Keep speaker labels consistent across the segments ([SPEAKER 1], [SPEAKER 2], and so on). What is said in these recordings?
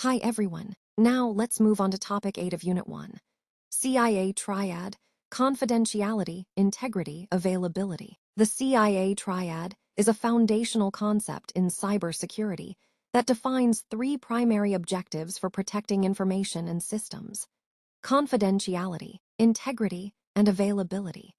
[SPEAKER 1] Hi everyone. Now let's move on to topic 8 of Unit 1. CIA Triad, Confidentiality, Integrity, Availability. The CIA Triad is a foundational concept in cybersecurity that defines three primary objectives for protecting information and systems: confidentiality, integrity, and availability.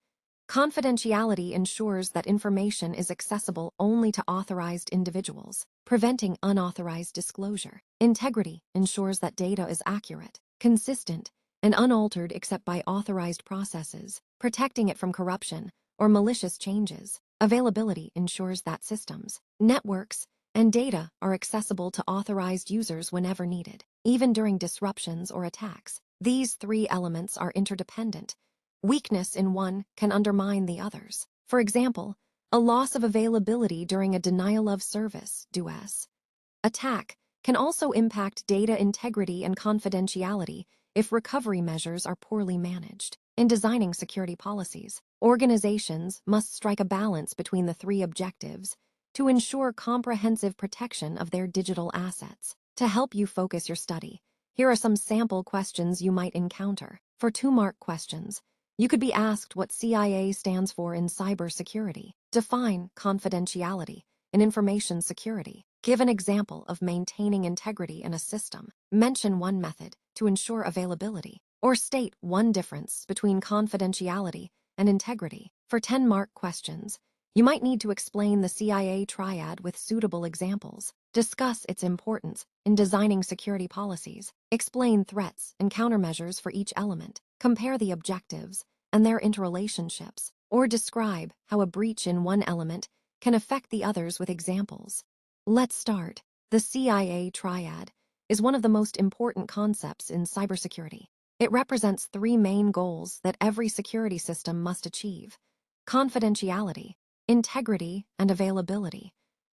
[SPEAKER 1] Confidentiality ensures that information is accessible only to authorized individuals, preventing unauthorized disclosure. Integrity ensures that data is accurate, consistent, and unaltered except by authorized processes, protecting it from corruption or malicious changes. Availability ensures that systems, networks, and data are accessible to authorized users whenever needed, even during disruptions or attacks. These three elements are interdependent. Weakness in one can undermine the others. For example, a loss of availability during a denial of service (DoS) attack can also impact data integrity and confidentiality if recovery measures are poorly managed. In designing security policies, organizations must strike a balance between the three objectives to ensure comprehensive protection of their digital assets. To help you focus your study, here are some sample questions you might encounter. For 2-mark questions, you could be asked what CIA stands for in cybersecurity. Define confidentiality in information security. Give an example of maintaining integrity in a system. Mention one method to ensure availability, or state one difference between confidentiality and integrity. For 10-mark questions, you might need to explain the CIA Triad with suitable examples. Discuss its importance in designing security policies. Explain threats and countermeasures for each element. Compare the objectives and their interrelationships, or describe how a breach in one element can affect the others with examples. Let's start. The CIA Triad is one of the most important concepts in cybersecurity. It represents three main goals that every security system must achieve: confidentiality, integrity, and availability.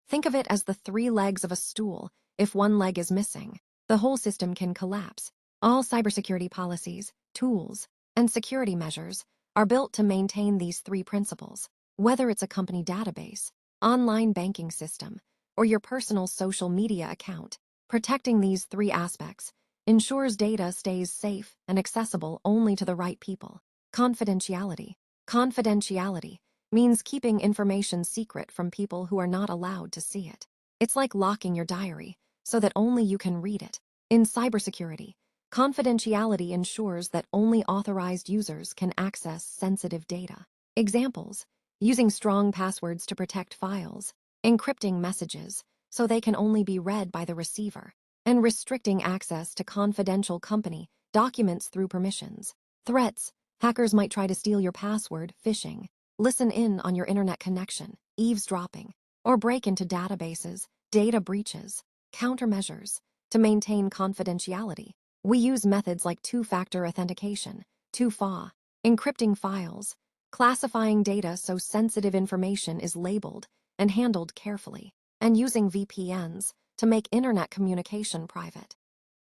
[SPEAKER 1] Think of it as the three legs of a stool. If one leg is missing, the whole system can collapse. All cybersecurity policies, tools, and security measures are built to maintain these three principles. Whether it's a company database, online banking system, or your personal social media account, protecting these three aspects ensures data stays safe and accessible only to the right people. Confidentiality. Confidentiality means keeping information secret from people who are not allowed to see it. It's like locking your diary so that only you can read it. In cybersecurity, confidentiality ensures that only authorized users can access sensitive data. Examples: using strong passwords to protect files, encrypting messages so they can only be read by the receiver, and restricting access to confidential company documents through permissions. Threats: hackers might try to steal your password, phishing, listen in on your internet connection, eavesdropping, or break into databases. Data breaches. Countermeasures. To maintain confidentiality, we use methods like two-factor authentication, 2FA, encrypting files, classifying data so sensitive information is labeled and handled carefully, and using VPNs to make internet communication private.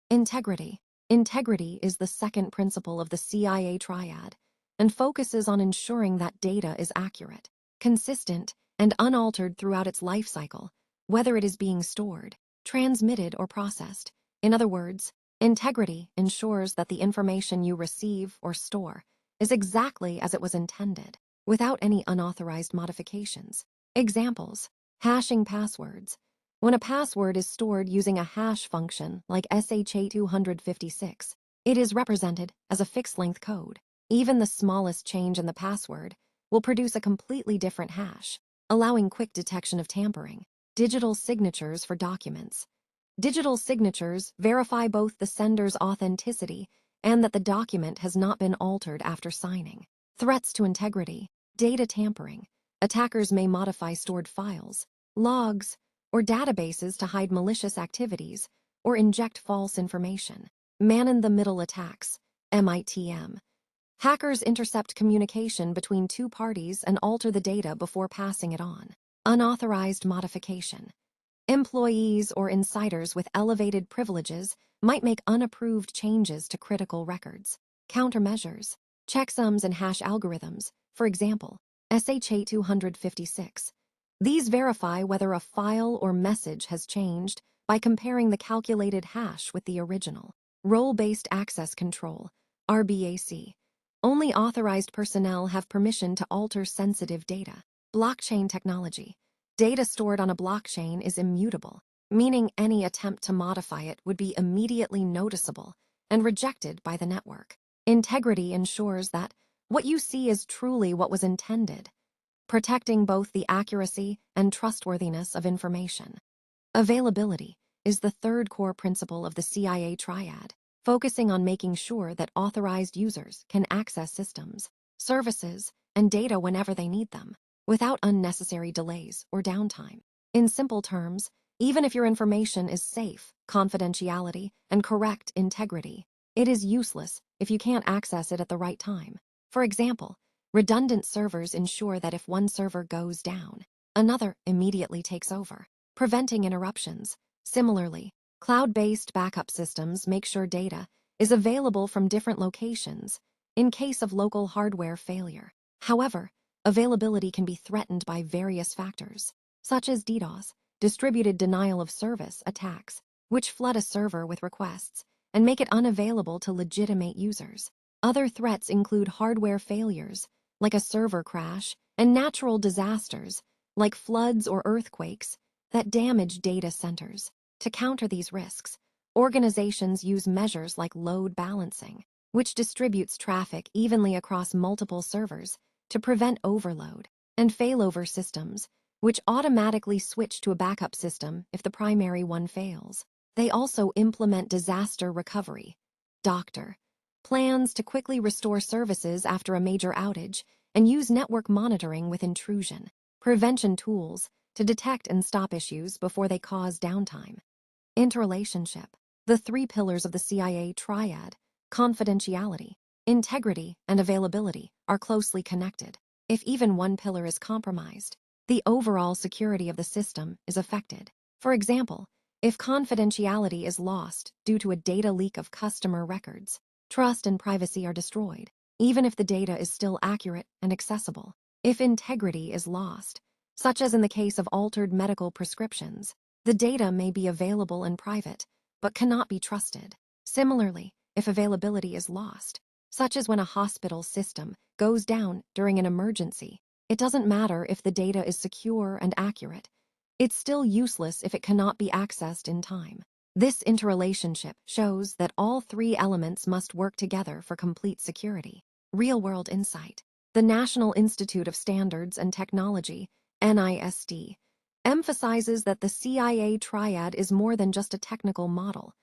[SPEAKER 1] Integrity. Integrity is the second principle of the CIA Triad and focuses on ensuring that data is accurate, consistent, and unaltered throughout its life cycle, whether it is being stored, transmitted, or processed. In other words, integrity ensures that the information you receive or store is exactly as it was intended, without any unauthorized modifications. Examples: hashing passwords. When a password is stored using a hash function like SHA-256, it is represented as a fixed-length code. Even the smallest change in the password will produce a completely different hash, allowing quick detection of tampering. Digital signatures for documents. Digital signatures verify both the sender's authenticity and that the document has not been altered after signing. Threats to integrity. Data tampering. Attackers may modify stored files, logs, or databases to hide malicious activities or inject false information. Man-in-the-middle attacks, MITM. Hackers intercept communication between two parties and alter the data before passing it on. Unauthorized modification. Employees or insiders with elevated privileges might make unapproved changes to critical records. Countermeasures. Checksums and hash algorithms, for example, SHA-256. These verify whether a file or message has changed by comparing the calculated hash with the original. Role-based access control, RBAC. Only authorized personnel have permission to alter sensitive data. Blockchain technology. Data stored on a blockchain is immutable, meaning any attempt to modify it would be immediately noticeable and rejected by the network. Integrity ensures that what you see is truly what was intended, protecting both the accuracy and trustworthiness of information. Availability is the third core principle of the CIA Triad, focusing on making sure that authorized users can access systems, services, and data whenever they need them, without unnecessary delays or downtime. In simple terms, even if your information is safe, confidentiality, and correct integrity, it is useless if you can't access it at the right time. For example, redundant servers ensure that if one server goes down, another immediately takes over, preventing interruptions. Similarly, cloud-based backup systems make sure data is available from different locations in case of local hardware failure. However, availability can be threatened by various factors, such as DDoS, distributed denial of service attacks, which flood a server with requests and make it unavailable to legitimate users. Other threats include hardware failures, like a server crash, and natural disasters, like floods or earthquakes, that damage data centers. To counter these risks, organizations use measures like load balancing, which distributes traffic evenly across multiple servers to prevent overload, and failover systems, which automatically switch to a backup system if the primary one fails. They also implement disaster recovery, Doctor, plans to quickly restore services after a major outage, and use network monitoring with intrusion, prevention tools to detect and stop issues before they cause downtime. Interrelationship. The three pillars of the CIA Triad, confidentiality, integrity, and availability, are closely connected. If even one pillar is compromised, the overall security of the system is affected. For example, if confidentiality is lost due to a data leak of customer records, trust and privacy are destroyed, even if the data is still accurate and accessible. If integrity is lost, such as in the case of altered medical prescriptions, the data may be available and private, but cannot be trusted. Similarly, if availability is lost, such as when a hospital system goes down during an emergency, it doesn't matter if the data is secure and accurate. It's still useless if it cannot be accessed in time. This interrelationship shows that all three elements must work together for complete security. Real-world insight. The National Institute of Standards and Technology, NIST, emphasizes that the CIA Triad is more than just a technical model.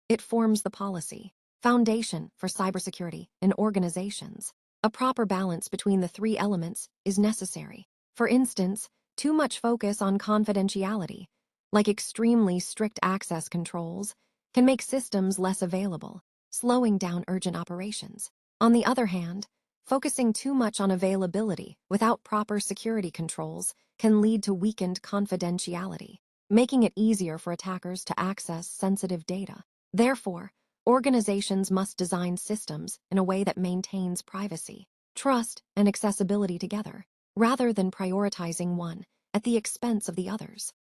[SPEAKER 1] It forms the policy, foundation for cybersecurity in organizations. A proper balance between the three elements is necessary. For instance, too much focus on confidentiality, like extremely strict access controls, can make systems less available, slowing down urgent operations. On the other hand, focusing too much on availability without proper security controls can lead to weakened confidentiality, making it easier for attackers to access sensitive data. Therefore, organizations must design systems in a way that maintains privacy, trust, and accessibility together, rather than prioritizing one at the expense of the others.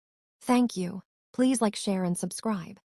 [SPEAKER 1] Thank you. Please like, share, and subscribe.